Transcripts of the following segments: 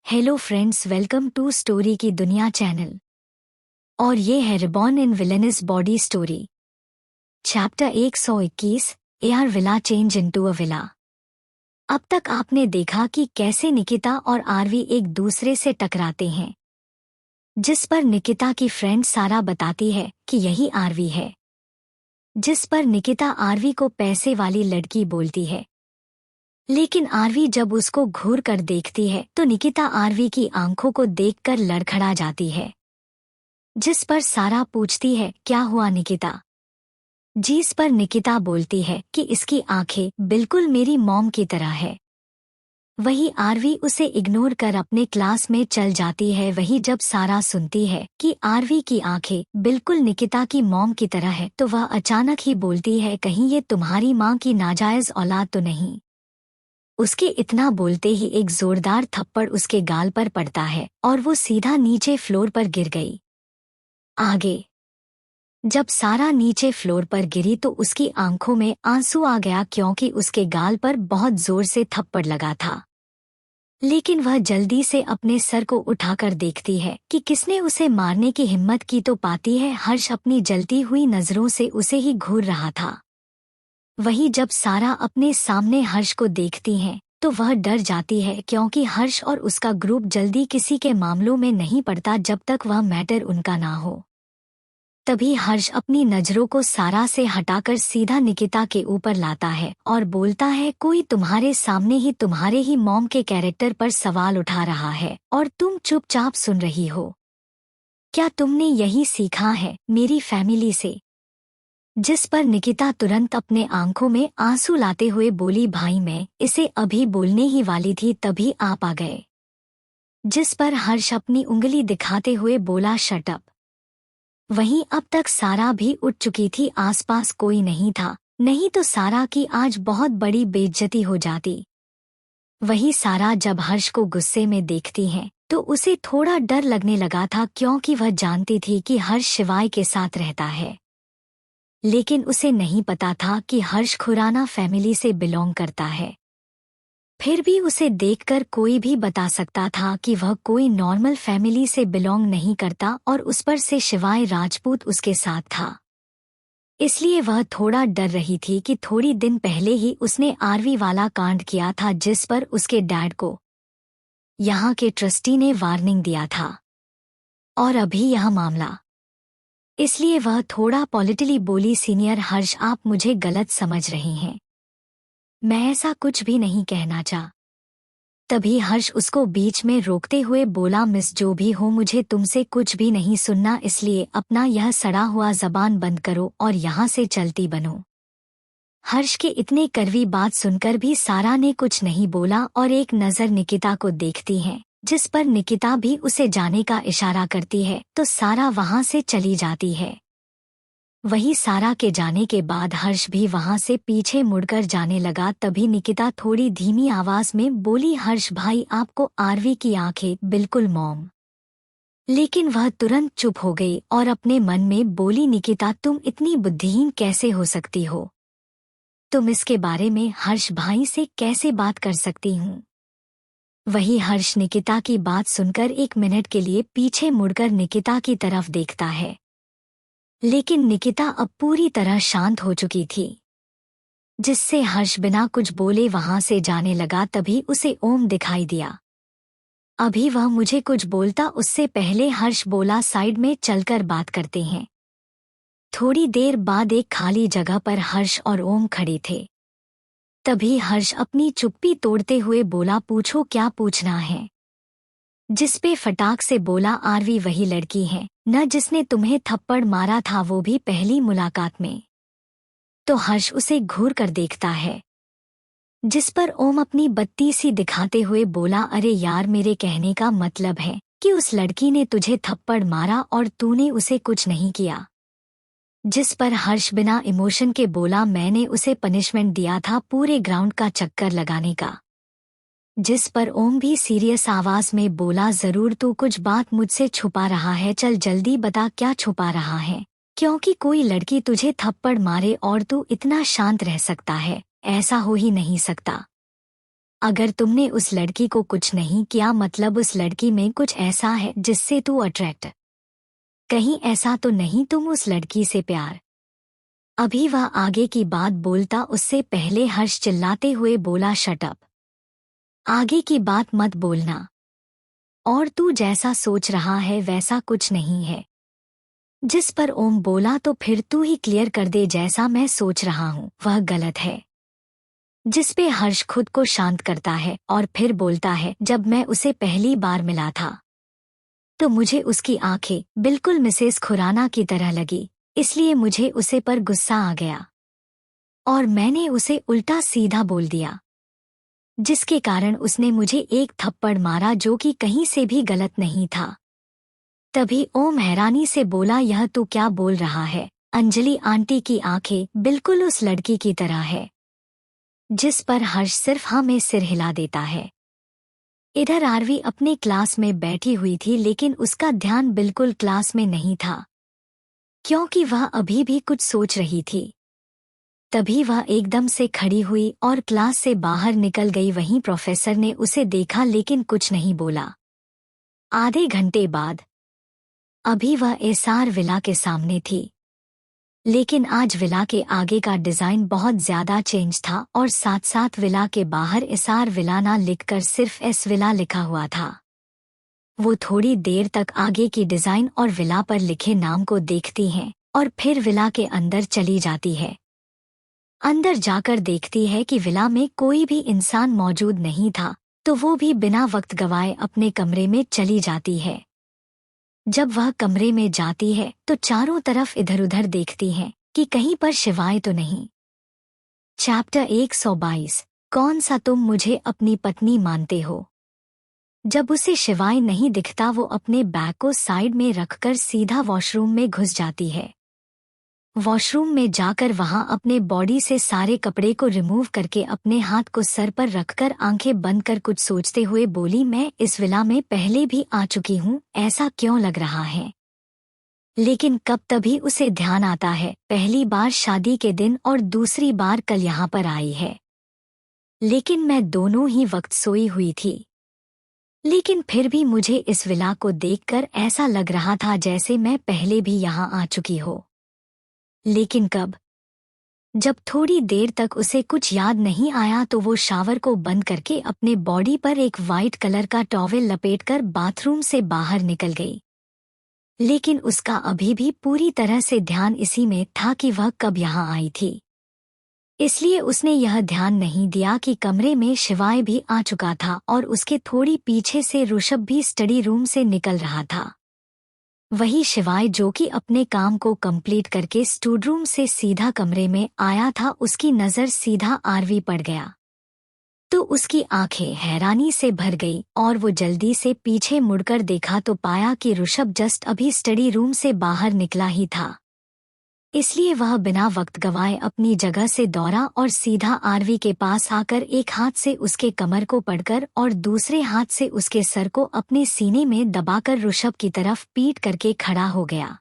Hello friends, welcome to story की दुनिया channel. और ये है reborn in villainess body story, chapter 121, AR villa change into a villa. अब तक आपने देखा कि कैसे निकिता और आरवी एक दूसरे से टकराते हैं, जिस पर निकिता की फ्रेंड सारा बताती है कि यही आरवी है, जिस पर निकिता आरवी को पैसे वाली लड़की बोलती है। लेकिन आरवी जब उसको घूर कर देखती है तो निकिता आरवी की आंखों को देखकर लड़खड़ा जाती है, जिस पर सारा पूछती है, क्या हुआ निकिता? जिस पर निकिता बोलती है कि इसकी आंखें बिल्कुल मेरी मॉम की तरह है। वही आरवी उसे इग्नोर कर अपने क्लास में चल जाती है। वही जब सारा सुनती है कि आरवी की आंखें बिल्कुल निकिता की मॉम की तरह है तो वह अचानक ही बोलती है, कहीं ये तुम्हारी माँ की नाजायज औलाद तो नहीं? उसके इतना बोलते ही एक जोरदार थप्पड़ उसके गाल पर पड़ता है और वो सीधा नीचे फ्लोर पर गिर गई। आगे जब सारा नीचे फ्लोर पर गिरी तो उसकी आंखों में आंसू आ गया, क्योंकि उसके गाल पर बहुत जोर से थप्पड़ लगा था। लेकिन वह जल्दी से अपने सर को उठाकर देखती है कि किसने उसे मारने की हिम्मत की तो पाती है हर्ष अपनी जलती हुई नजरों से उसे ही घूर रहा था। वही जब सारा अपने सामने हर्ष को देखती है तो वह डर जाती है, क्योंकि हर्ष और उसका ग्रुप जल्दी किसी के मामलों में नहीं पड़ता जब तक वह मैटर उनका ना हो। तभी हर्ष अपनी नजरों को सारा से हटाकर सीधा निकिता के ऊपर लाता है और बोलता है, कोई तुम्हारे सामने ही तुम्हारे ही मॉम के कैरेक्टर पर सवाल उठा रहा है और तुम चुपचाप सुन रही हो। क्या तुमने यही सीखा है मेरी फैमिली से? जिस पर निकिता तुरंत अपने आंखों में आंसू लाते हुए बोली, भाई मैं इसे अभी बोलने ही वाली थी तभी आप आ गए। जिस पर हर्ष अपनी उंगली दिखाते हुए बोला, शट अप। वहीं अब तक सारा भी उठ चुकी थी, आसपास कोई नहीं था, नहीं तो सारा की आज बहुत बड़ी बेइज्जती हो जाती। वही सारा जब हर्ष को गुस्से में देखती है तो उसे थोड़ा डर लगने लगा था, क्योंकि वह जानती थी कि हर्ष शिवाय के साथ रहता है। लेकिन उसे नहीं पता था कि हर्ष खुराना फैमिली से बिलोंग करता है। फिर भी उसे देखकर कोई भी बता सकता था कि वह कोई नॉर्मल फैमिली से बिलोंग नहीं करता, और उस पर से शिवाय राजपूत उसके साथ था। इसलिए वह थोड़ा डर रही थी कि थोड़ी दिन पहले ही उसने आरवी वाला कांड किया था, जिस पर उसके डैड को यहाँ के ट्रस्टी ने वार्निंग दिया था। और अभी यह मामला, इसलिए वह थोड़ा पॉलिटिकली बोली, सीनियर हर्ष आप मुझे गलत समझ रही हैं, मैं ऐसा कुछ भी नहीं कहना चाह। तभी हर्ष उसको बीच में रोकते हुए बोला, मिस जो भी हो मुझे तुमसे कुछ भी नहीं सुनना, इसलिए अपना यह सड़ा हुआ जबान बंद करो और यहाँ से चलती बनो। हर्ष के इतने कड़वी बात सुनकर भी सारा ने कुछ नहीं बोला और एक नज़र निकिता को देखती है, जिस पर निकिता भी उसे जाने का इशारा करती है तो सारा वहां से चली जाती है। वही सारा के जाने के बाद हर्ष भी वहां से पीछे मुड़कर जाने लगा। तभी निकिता थोड़ी धीमी आवाज में बोली, हर्ष भाई आपको आरवी की आंखें बिल्कुल मॉम। लेकिन वह तुरंत चुप हो गई और अपने मन में बोली, निकिता तुम इतनी बुद्धिहीन कैसे हो सकती हो? तुम इसके बारे में हर्ष भाई से कैसे बात कर सकती हूँ? वही हर्ष निकिता की बात सुनकर एक मिनट के लिए पीछे मुड़कर निकिता की तरफ देखता है, लेकिन निकिता अब पूरी तरह शांत हो चुकी थी, जिससे हर्ष बिना कुछ बोले वहां से जाने लगा। तभी उसे ओम दिखाई दिया। अभी वह मुझे कुछ बोलता उससे पहले हर्ष बोला, साइड में चलकर बात करते हैं। थोड़ी देर बाद एक खाली जगह पर हर्ष और ओम खड़े थे। तभी हर्ष अपनी चुप्पी तोड़ते हुए बोला, पूछो क्या पूछना है? जिस पे फटाक से बोला, आरवी वही लड़की है न जिसने तुम्हें थप्पड़ मारा था, वो भी पहली मुलाकात में? तो हर्ष उसे घूर कर देखता है, जिस पर ओम अपनी बत्ती सी दिखाते हुए बोला, अरे यार मेरे कहने का मतलब है कि उस लड़की ने तुझे थप्पड़ मारा और तूने उसे कुछ नहीं किया। जिस पर हर्ष बिना इमोशन के बोला, मैंने उसे पनिशमेंट दिया था पूरे ग्राउंड का चक्कर लगाने का। जिस पर ओम भी सीरियस आवाज में बोला, जरूर तू कुछ बात मुझसे छुपा रहा है, चल जल्दी बता क्या छुपा रहा है, क्योंकि कोई लड़की तुझे थप्पड़ मारे और तू इतना शांत रह सकता है, ऐसा हो ही नहीं सकता। अगर तुमने उस लड़की को कुछ नहीं किया मतलब उस लड़की में कुछ ऐसा है जिससे तू अट्रैक्ट। कहीं ऐसा तो नहीं तुम उस लड़की से प्यार। अभी वह आगे की बात बोलता उससे पहले हर्ष चिल्लाते हुए बोला, शट अप, आगे की बात मत बोलना। और तू जैसा सोच रहा है वैसा कुछ नहीं है। जिस पर ओम बोला, तो फिर तू ही क्लियर कर दे, जैसा मैं सोच रहा हूँ वह गलत है। जिस पे हर्ष खुद को शांत करता है और फिर बोलता है, जब मैं उसे पहली बार मिला था तो मुझे उसकी आंखें बिल्कुल मिसेस खुराना की तरह लगी, इसलिए मुझे उसे पर गुस्सा आ गया और मैंने उसे उल्टा सीधा बोल दिया, जिसके कारण उसने मुझे एक थप्पड़ मारा जो कि कहीं से भी गलत नहीं था। तभी ओम हैरानी से बोला, यह तू क्या बोल रहा है? अंजलि आंटी की आंखें बिल्कुल उस लड़की की तरह है। जिस पर हर्ष सिर्फ हाँ में सिर हिला देता है। इधर आरवी अपने क्लास में बैठी हुई थी, लेकिन उसका ध्यान बिल्कुल क्लास में नहीं था, क्योंकि वह अभी भी कुछ सोच रही थी। तभी वह एकदम से खड़ी हुई और क्लास से बाहर निकल गई। वहीं प्रोफेसर ने उसे देखा लेकिन कुछ नहीं बोला। आधे घंटे बाद अभी वह एसआर विला के सामने थी, लेकिन आज विला के आगे का डिजाइन बहुत ज्यादा चेंज था और साथ साथ विला के बाहर एसआर विला ना लिखकर सिर्फ एस विला लिखा हुआ था। वो थोड़ी देर तक आगे की डिजाइन और विला पर लिखे नाम को देखती हैं और फिर विला के अंदर चली जाती है। अंदर जाकर देखती है कि विला में कोई भी इंसान मौजूद नहीं था, तो वो भी बिना वक्त गवाए अपने कमरे में चली जाती है। जब वह कमरे में जाती है तो चारों तरफ इधर उधर देखती है कि कहीं पर शिवाय तो नहीं। चैप्टर 122, कौन सा तुम मुझे अपनी पत्नी मानते हो? जब उसे शिवाय नहीं दिखता, वो अपने बैग को साइड में रखकर सीधा वॉशरूम में घुस जाती है। वॉशरूम में जाकर वहां अपने बॉडी से सारे कपड़े को रिमूव करके अपने हाथ को सर पर रखकर आंखें बंद कर कुछ सोचते हुए बोली, मैं इस विला में पहले भी आ चुकी हूँ, ऐसा क्यों लग रहा है? लेकिन कब तभी उसे ध्यान आता है, पहली बार शादी के दिन और दूसरी बार कल यहाँ पर आई है, लेकिन मैं दोनों ही वक्त सोई हुई थी। लेकिन फिर भी मुझे इस विला को देखकर ऐसा लग रहा था जैसे मैं पहले भी यहाँ आ चुकी हो। लेकिन कब? जब थोड़ी देर तक उसे कुछ याद नहीं आया तो वो शावर को बंद करके अपने बॉडी पर एक वाइट कलर का टॉवेल लपेटकर बाथरूम से बाहर निकल गई। लेकिन उसका अभी भी पूरी तरह से ध्यान इसी में था कि वह कब यहाँ आई थी, इसलिए उसने यह ध्यान नहीं दिया कि कमरे में शिवाय भी आ चुका था और उसके थोड़ी पीछे से ऋषभ भी स्टडी रूम से निकल रहा था। वही शिवाय जो कि अपने काम को कंप्लीट करके स्टडी रूम से सीधा कमरे में आया था, उसकी नज़र सीधा आरवी पड़ गया तो उसकी आंखें हैरानी से भर गई और वो जल्दी से पीछे मुड़कर देखा तो पाया कि ऋषभ जस्ट अभी स्टडी रूम से बाहर निकला ही था। इसलिए वह बिना वक्त गवाए अपनी जगह से दौड़ा और सीधा आरवी के पास आकर एक हाथ से उसके कमर को पकड़कर और दूसरे हाथ से उसके सर को अपने सीने में दबाकर ऋषभ की तरफ पीट करके खड़ा हो गया।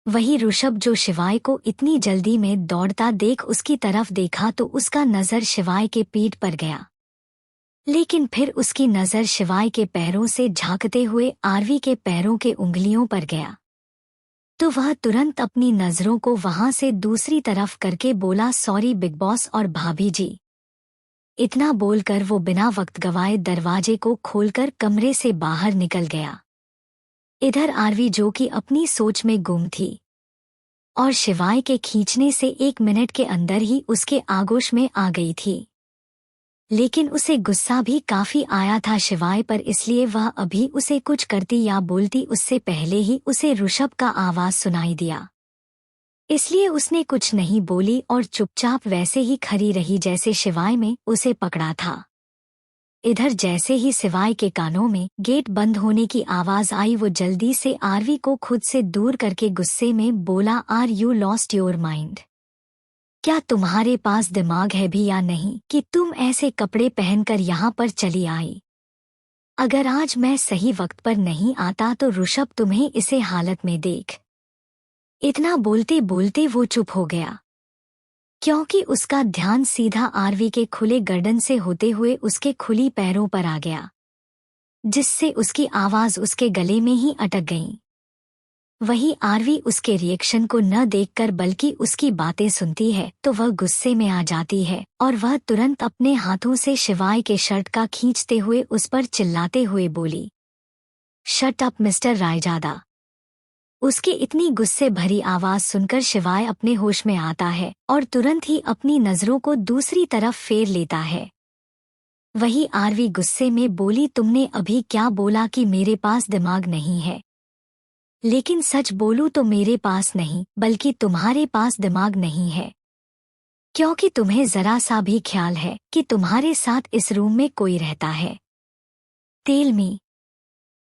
वही ऋषभ जो शिवाय को इतनी जल्दी में दौड़ता देख उसकी तरफ देखा तो उसका नज़र शिवाय के पीठ पर गया, लेकिन फिर उसकी नज़र शिवाय के पैरों से झांकते हुए आरवी के पैरों के उंगलियों पर गया तो वह तुरंत अपनी नज़रों को वहां से दूसरी तरफ करके बोला, सॉरी बिग बॉस और भाभी जी। इतना बोलकर वो बिना वक्त गवाए दरवाजे को खोलकर कमरे से बाहर निकल गया। इधर आरवी जो कि अपनी सोच में गुम थी और शिवाय के खींचने से 1 मिनट के अंदर ही उसके आगोश में आ गई थी, लेकिन उसे गुस्सा भी काफी आया था शिवाय पर, इसलिए वह अभी उसे कुछ करती या बोलती उससे पहले ही उसे ऋषभ का आवाज सुनाई दिया। इसलिए उसने कुछ नहीं बोली और चुपचाप वैसे ही खड़ी रही जैसे शिवाय में उसे पकड़ा था। इधर जैसे ही शिवाय के कानों में गेट बंद होने की आवाज आई, वो जल्दी से आरवी को खुद से दूर करके गुस्से में बोला, are you lost your mind? क्या तुम्हारे पास दिमाग है भी या नहीं कि तुम ऐसे कपड़े पहनकर यहाँ पर चली आई? अगर आज मैं सही वक्त पर नहीं आता तो ऋषभ तुम्हें इसे हालत में देख। इतना बोलते बोलते वो चुप हो गया। क्योंकि उसका ध्यान सीधा आरवी के खुले गर्दन से होते हुए उसके खुली पैरों पर आ गया, जिससे उसकी आवाज उसके गले में ही अटक गई। वही आरवी उसके रिएक्शन को न देखकर बल्कि उसकी बातें सुनती है तो वह गुस्से में आ जाती है और वह तुरंत अपने हाथों से शिवाय के शर्ट का खींचते हुए उस पर चिल्लाते हुए बोली, शट अप मिस्टर रायजादा। उसकी इतनी गुस्से भरी आवाज सुनकर शिवाय अपने होश में आता है और तुरंत ही अपनी नजरों को दूसरी तरफ फेर लेता है। वही आरवी गुस्से में बोली, तुमने अभी क्या बोला कि मेरे पास दिमाग नहीं है? लेकिन सच बोलूं तो मेरे पास नहीं बल्कि तुम्हारे पास दिमाग नहीं है, क्योंकि तुम्हें जरा सा भी ख्याल है कि तुम्हारे साथ इस रूम में कोई रहता है। Tell me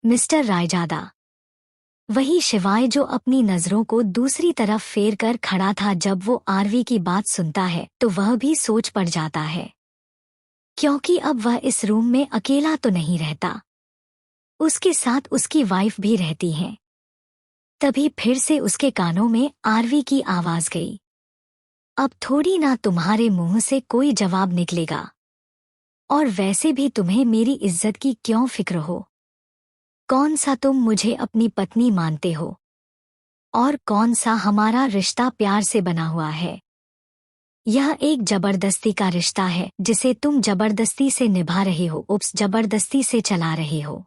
mister Raizada. वही शिवाय जो अपनी नजरों को दूसरी तरफ फेर कर खड़ा था, जब वो आरवी की बात सुनता है तो वह भी सोच पड़ जाता है, क्योंकि अब वह इस रूम में अकेला तो नहीं रहता, उसके साथ उसकी वाइफ भी रहती हैं। तभी फिर से उसके कानों में आरवी की आवाज गई, अब थोड़ी ना तुम्हारे मुंह से कोई जवाब निकलेगा, और वैसे भी तुम्हें मेरी इज्जत की क्यों फिक्र हो? कौन सा तुम मुझे अपनी पत्नी मानते हो और कौन सा हमारा रिश्ता प्यार से बना हुआ है? यह एक जबरदस्ती का रिश्ता है जिसे तुम जबरदस्ती से निभा रहे हो, उप्स, जबरदस्ती से चला रहे हो।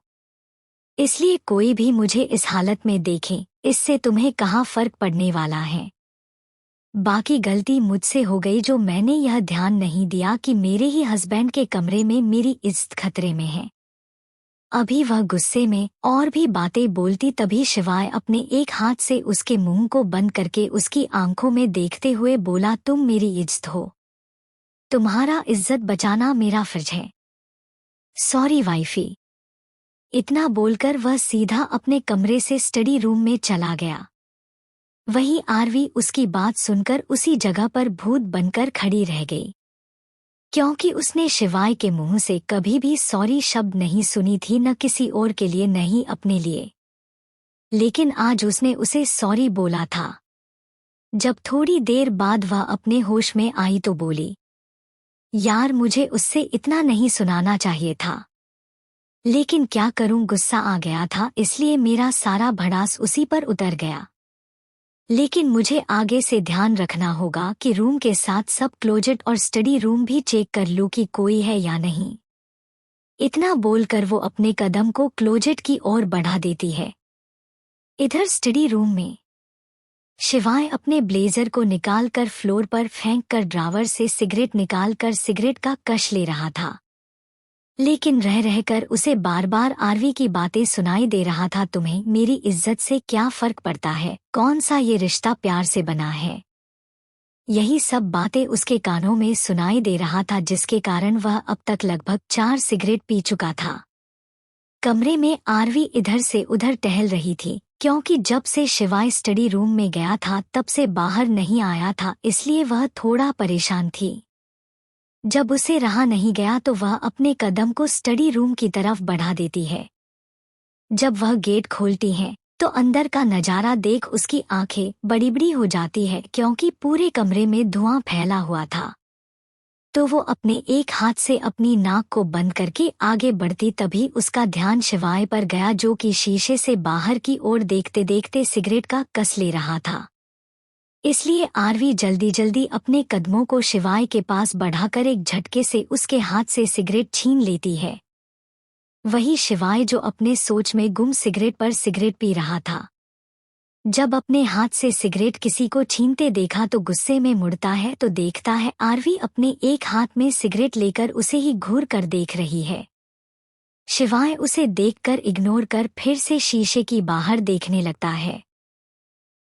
इसलिए कोई भी मुझे इस हालत में देखे इससे तुम्हें कहाँ फर्क पड़ने वाला है। बाकी गलती मुझसे हो गई जो मैंने यह ध्यान नहीं दिया कि मेरे ही हस्बैंड के कमरे में मेरी इज्जत खतरे में है। अभी वह गुस्से में और भी बातें बोलती तभी शिवाय अपने एक हाथ से उसके मुंह को बंद करके उसकी आंखों में देखते हुए बोला, तुम मेरी इज्जत हो, तुम्हारा इज्जत बचाना मेरा फर्ज है। Sorry wifey. इतना बोलकर वह सीधा अपने कमरे से स्टडी रूम में चला गया। वहीं आरवी उसकी बात सुनकर उसी जगह पर भूत बनकर खड़ी रह गई, क्योंकि उसने शिवाय के मुंह से कभी भी सॉरी शब्द नहीं सुनी थी, न किसी और के लिए नहीं अपने लिए। लेकिन आज उसने उसे सॉरी बोला था। जब थोड़ी देर बाद वह अपने होश में आई तो बोली, यार मुझे उससे इतना नहीं सुनाना चाहिए था, लेकिन क्या करूं, गुस्सा आ गया था इसलिए मेरा सारा भड़ास उसी पर उतर गया। लेकिन मुझे आगे से ध्यान रखना होगा कि रूम के साथ सब क्लोजेट और स्टडी रूम भी चेक कर लूं कि कोई है या नहीं। इतना बोलकर वो अपने कदम को क्लोजेट की ओर बढ़ा देती है। इधर स्टडी रूम में शिवाय अपने ब्लेजर को निकालकर फ्लोर पर फेंककर ड्रावर से सिगरेट निकालकर सिगरेट का कश ले रहा था, लेकिन रह रहकर उसे बार बार आरवी की बातें सुनाई दे रहा था, तुम्हें मेरी इज्जत से क्या फर्क पड़ता है, कौन सा ये रिश्ता प्यार से बना है। यही सब बातें उसके कानों में सुनाई दे रहा था, जिसके कारण वह अब तक लगभग 4 सिगरेट पी चुका था। कमरे में आरवी इधर से उधर टहल रही थी, क्योंकि जब से शिवाय स्टडी रूम में गया था तब से बाहर नहीं आया था, इसलिए वह थोड़ा परेशान थी। जब उसे रहा नहीं गया तो वह अपने कदम को स्टडी रूम की तरफ बढ़ा देती है। जब वह गेट खोलती है तो अंदर का नजारा देख उसकी आंखें बड़ी बड़ी हो जाती है, क्योंकि पूरे कमरे में धुआं फैला हुआ था। तो वो अपने एक हाथ से अपनी नाक को बंद करके आगे बढ़ती तभी उसका ध्यान शिवाय पर गया, जो कि शीशे से बाहर की ओर देखते देखते सिगरेट का कस ले रहा था। इसलिए आरवी जल्दी जल्दी अपने कदमों को शिवाय के पास बढ़ाकर एक झटके से उसके हाथ से सिगरेट छीन लेती है। वही शिवाय जो अपने सोच में गुम सिगरेट पर सिगरेट पी रहा था, जब अपने हाथ से सिगरेट किसी को छीनते देखा तो गुस्से में मुड़ता है तो देखता है आरवी अपने एक हाथ में सिगरेट लेकर उसे ही घूर कर देख रही है। शिवाय उसे देखकर इग्नोर कर फिर से शीशे की बाहर देखने लगता है।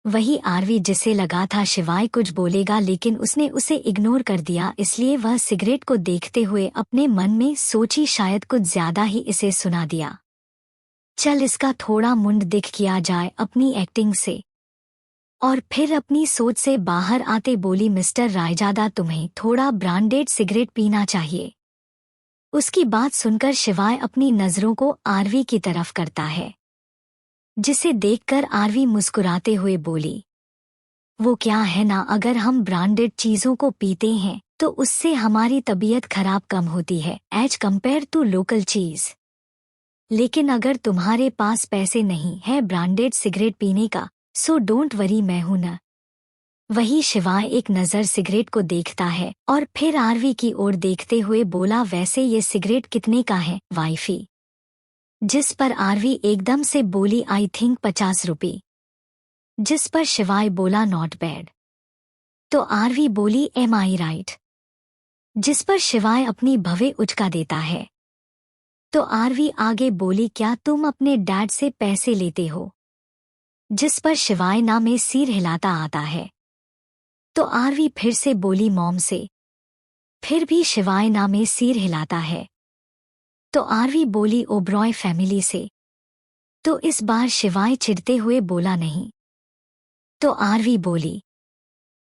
वही आरवी जिसे लगा था शिवाय कुछ बोलेगा, लेकिन उसने उसे इग्नोर कर दिया, इसलिए वह सिगरेट को देखते हुए अपने मन में सोची शायद कुछ ज्यादा ही इसे सुना दिया। चल इसका थोड़ा मुंड दिख किया जाए अपनी एक्टिंग से। और फिर अपनी सोच से बाहर आते बोली, मिस्टर रायजादा तुम्हें थोड़ा ब्रांडेड सिगरेट पीना चाहिए। उसकी बात सुनकर शिवाय अपनी नजरों को आरवी की तरफ करता है, जिसे देखकर आरवी मुस्कुराते हुए बोली, वो क्या है ना, अगर हम ब्रांडेड चीजों को पीते हैं तो उससे हमारी तबीयत खराब कम होती है एज कंपेयर टू लोकल चीज। लेकिन अगर तुम्हारे पास पैसे नहीं है ब्रांडेड सिगरेट पीने का, सो डोंट वरी, मैं हूं ना। वही शिवाय एक नज़र सिगरेट को देखता है और फिर आरवी की ओर देखते हुए बोला, वैसे ये सिगरेट कितने का है वाइफी? जिस पर आरवी एकदम से बोली, आई थिंक 50 रुपये। जिस पर शिवाय बोला, नॉट बैड। तो आरवी बोली, एम आई राइट? जिस पर शिवाय अपनी भवें उचका देता है। तो आरवी आगे बोली, क्या तुम अपने डैड से पैसे लेते हो? जिस पर शिवाय ना में सिर हिलाता आता है। तो आरवी फिर से बोली, मॉम से। फिर भी शिवाय ना में सिर हिलाता है। तो आरवी बोली, ओब्रॉय फैमिली से। तो इस बार शिवाय चिढ़ते हुए बोला, नहीं। तो आरवी बोली,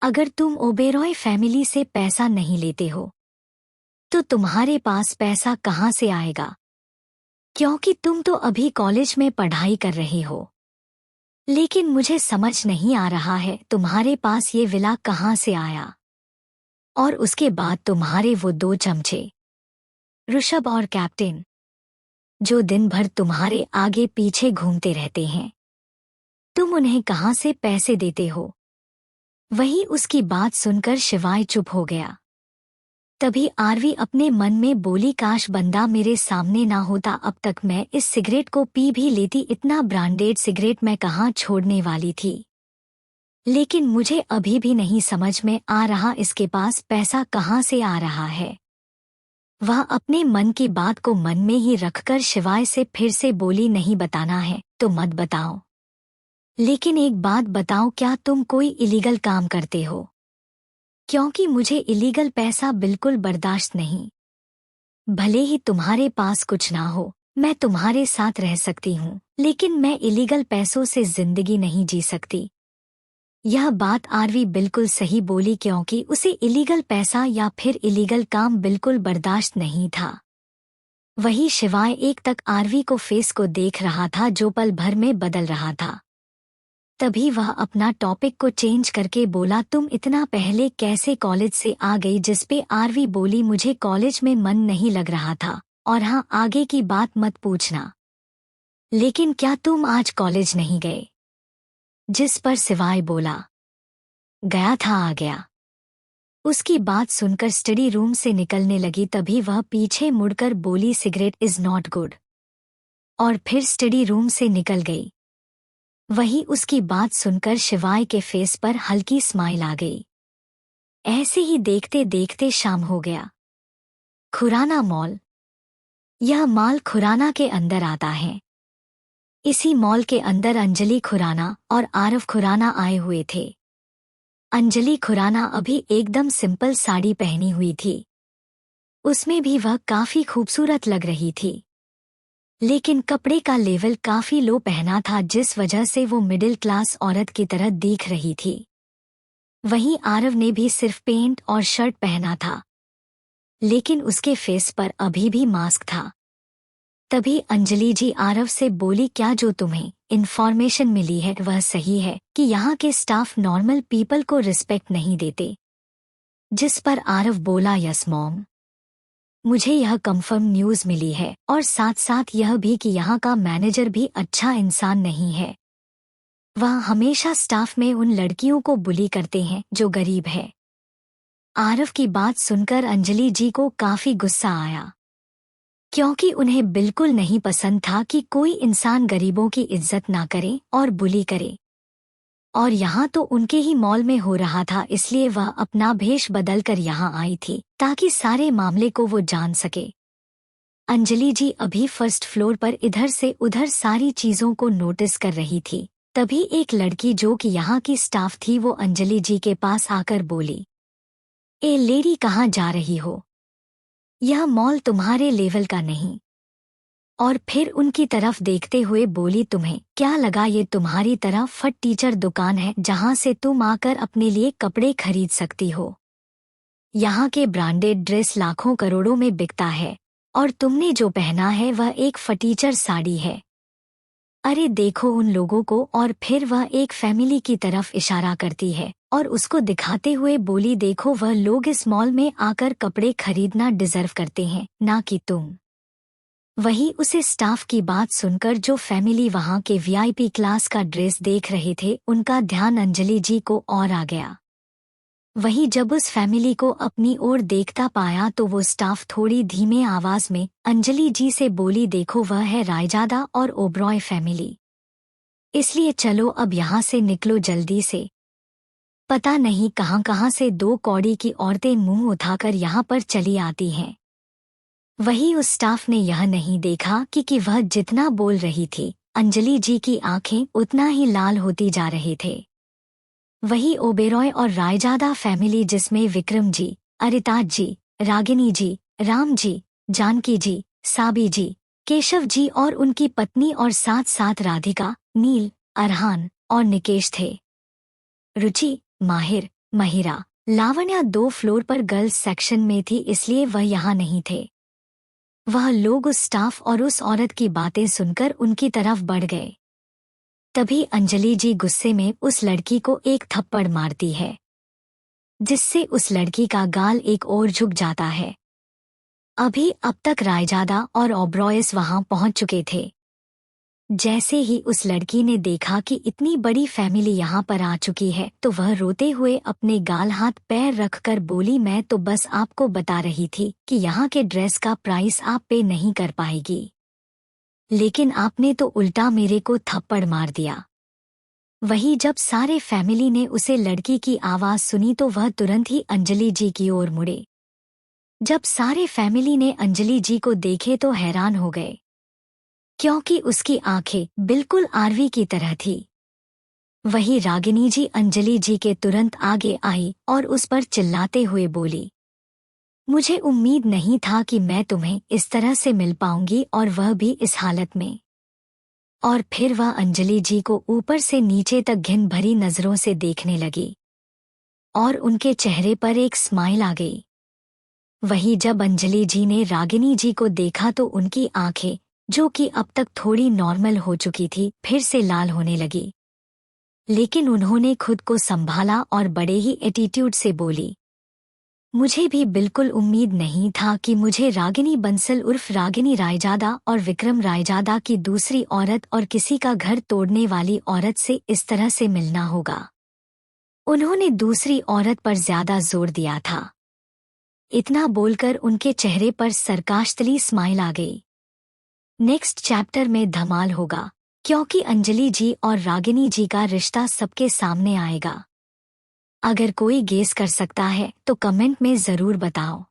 अगर तुम ओबेरॉय फैमिली से पैसा नहीं लेते हो तो तुम्हारे पास पैसा कहाँ से आएगा? क्योंकि तुम तो अभी कॉलेज में पढ़ाई कर रहे हो। लेकिन मुझे समझ नहीं आ रहा है तुम्हारे पास ये विला कहाँ से आया। और उसके बाद तुम्हारे वो 2 चमचे ऋषभ और कैप्टन, जो दिन भर तुम्हारे आगे पीछे घूमते रहते हैं, तुम उन्हें कहाँ से पैसे देते हो? वही उसकी बात सुनकर शिवाय चुप हो गया। तभी आरवी अपने मन में बोली, काश बंदा मेरे सामने ना होता, अब तक मैं इस सिगरेट को पी भी लेती। इतना ब्रांडेड सिगरेट मैं कहाँ छोड़ने वाली थी। लेकिन मुझे अभी भी नहीं समझ में आ रहा इसके पास पैसा कहाँ से आ रहा है। वह अपने मन की बात को मन में ही रखकर शिवाय से फिर से बोली, नहीं बताना है तो मत बताओ, लेकिन एक बात बताओ, क्या तुम कोई इलीगल काम करते हो? क्योंकि मुझे इलीगल पैसा बिल्कुल बर्दाश्त नहीं। भले ही तुम्हारे पास कुछ ना हो, मैं तुम्हारे साथ रह सकती हूँ, लेकिन मैं इलीगल पैसों से जिंदगी नहीं जी सकती। यह बात आरवी बिल्कुल सही बोली, क्योंकि उसे इलीगल पैसा या फिर इलीगल काम बिल्कुल बर्दाश्त नहीं था। वही शिवाय एक तक आरवी को फेस को देख रहा था जो पल भर में बदल रहा था। तभी वह अपना टॉपिक को चेंज करके बोला, तुम इतना पहले कैसे कॉलेज से आ गई? जिस पे आरवी बोली, मुझे कॉलेज में मन नहीं लग रहा था, और हाँ, आगे की बात मत पूछना। लेकिन क्या तुम आज कॉलेज नहीं गए? जिस पर शिवाय बोला, गया था, आ गया। उसकी बात सुनकर स्टडी रूम से निकलने लगी। तभी वह पीछे मुड़कर बोली, सिगरेट इज नॉट गुड, और फिर स्टडी रूम से निकल गई। वही उसकी बात सुनकर शिवाय के फेस पर हल्की स्माइल आ गई। ऐसे ही देखते देखते शाम हो गया। खुराना मॉल। यह मॉल खुराना के अंदर आता है। इसी मॉल के अंदर अंजलि खुराना और आरव खुराना आए हुए थे। अंजलि खुराना अभी एकदम सिंपल साड़ी पहनी हुई थी। उसमें भी वह काफी खूबसूरत लग रही थी, लेकिन कपड़े का लेवल काफी लो पहना था, जिस वजह से वो मिडिल क्लास औरत की तरह दिख रही थी। वहीं आरव ने भी सिर्फ पेंट और शर्ट पहना था, लेकिन उसके फेस पर अभी भी मास्क था। तभी अंजलि जी आरव से बोली, क्या जो तुम्हें इन्फॉर्मेशन मिली है वह सही है कि यहाँ के स्टाफ नॉर्मल पीपल को रिस्पेक्ट नहीं देते? जिस पर आरव बोला, यस मॉम, मुझे यह कंफर्म न्यूज़ मिली है, और साथ साथ यह भी कि यहाँ का मैनेजर भी अच्छा इंसान नहीं है। वह हमेशा स्टाफ में उन लड़कियों को बुली करते हैं जो गरीब है। आरव की बात सुनकर अंजलि जी को काफी गुस्सा आया, क्योंकि उन्हें बिल्कुल नहीं पसंद था कि कोई इंसान गरीबों की इज्जत ना करे और बुली करे। और यहाँ तो उनके ही मॉल में हो रहा था, इसलिए वह अपना भेष बदलकर यहाँ आई थी ताकि सारे मामले को वो जान सके। अंजलि जी अभी फर्स्ट फ्लोर पर इधर से उधर सारी चीजों को नोटिस कर रही थी। तभी एक लड़की जो कि यहाँ की स्टाफ थी, वो अंजलि जी के पास आकर बोली, ए लेडी, कहाँ जा रही हो? यह मॉल तुम्हारे लेवल का नहीं। और फिर उनकी तरफ देखते हुए बोली, तुम्हें क्या लगा ये तुम्हारी तरह फट टीचर दुकान है जहां से तुम आकर अपने लिए कपड़े खरीद सकती हो? यहाँ के ब्रांडेड ड्रेस लाखों करोड़ों में बिकता है, और तुमने जो पहना है वह एक फटीचर साड़ी है। अरे देखो उन लोगों को, और फिर वह एक फैमिली की तरफ इशारा करती है और उसको दिखाते हुए बोली, देखो वह लोग इस मॉल में आकर कपड़े खरीदना डिजर्व करते हैं, ना कि तुम। वही उसे स्टाफ की बात सुनकर जो फैमिली वहां के वीआईपी क्लास का ड्रेस देख रहे थे, उनका ध्यान अंजलि जी को और आ गया। वही जब उस फैमिली को अपनी ओर देखता पाया तो वो स्टाफ थोड़ी धीमे आवाज में अंजलि जी से बोली, देखो वह है रायजादा और ओब्रॉय फैमिली, इसलिए चलो अब यहाँ से निकलो जल्दी से। पता नहीं कहाँ कहाँ से दो कौड़ी की औरतें मुंह उठाकर यहाँ पर चली आती हैं। वही उस स्टाफ ने यह नहीं देखा कि वह जितना बोल रही थी, अंजलि जी की आंखें उतना ही लाल होती जा रहे थे। वही ओबेरॉय और रायजादा फैमिली, जिसमें विक्रम जी, अरिताज जी, रागिनी जी, राम जी, जानकी जी, साबी जी, केशव जी और उनकी पत्नी और साथ साथ राधिका, नील, अरहान और निकेश थे। रुचि, माहिर, महिरा, लावण्या 2 फ्लोर पर गर्ल्स सेक्शन में थी, इसलिए वह यहाँ नहीं थे। वह लोग उस स्टाफ और उस औरत की बातें सुनकर उनकी तरफ बढ़ गए। तभी अंजलि जी गुस्से में उस लड़की को एक थप्पड़ मारती है, जिससे उस लड़की का गाल एक ओर झुक जाता है। अभी अब तक रायजादा और ओब्रॉयस वहां पहुंच चुके थे। जैसे ही उस लड़की ने देखा कि इतनी बड़ी फैमिली यहाँ पर आ चुकी है, तो वह रोते हुए अपने गाल हाथ पैर रखकर बोली, मैं तो बस आपको बता रही थी कि यहाँ के ड्रेस का प्राइस आप पे नहीं कर पाएगी, लेकिन आपने तो उल्टा मेरे को थप्पड़ मार दिया। वही जब सारे फैमिली ने उसे लड़की की आवाज सुनी तो वह तुरंत ही अंजलि जी की ओर मुड़े। जब सारे फैमिली ने अंजलि जी को देखे तो हैरान हो गए, क्योंकि उसकी आंखें बिल्कुल आरवी की तरह थी। वही रागिनी जी अंजलि जी के तुरंत आगे आई और उस पर चिल्लाते हुए बोली, मुझे उम्मीद नहीं था कि मैं तुम्हें इस तरह से मिल पाऊंगी, और वह भी इस हालत में। और फिर वह अंजलि जी को ऊपर से नीचे तक घिन भरी नजरों से देखने लगी और उनके चेहरे पर एक स्माइल आ गई। वही जब अंजलि जी ने रागिनी जी को देखा तो उनकी आंखें, जो कि अब तक थोड़ी नॉर्मल हो चुकी थी, फिर से लाल होने लगी। लेकिन उन्होंने खुद को संभाला और बड़े ही एटीट्यूड से बोली, मुझे भी बिल्कुल उम्मीद नहीं था कि मुझे रागिनी बंसल उर्फ रागिनी रायजादा और विक्रम रायजादा की दूसरी औरत और किसी का घर तोड़ने वाली औरत से इस तरह से मिलना होगा। उन्होंने दूसरी औरत पर ज्यादा जोर दिया था। इतना बोलकर उनके चेहरे पर सरकास्टली स्माइल आ गई। नेक्स्ट चैप्टर में धमाल होगा, क्योंकि अंजलि जी और रागिनी जी का रिश्ता सबके सामने आएगा। अगर कोई गेस कर सकता है तो कमेंट में जरूर बताओ।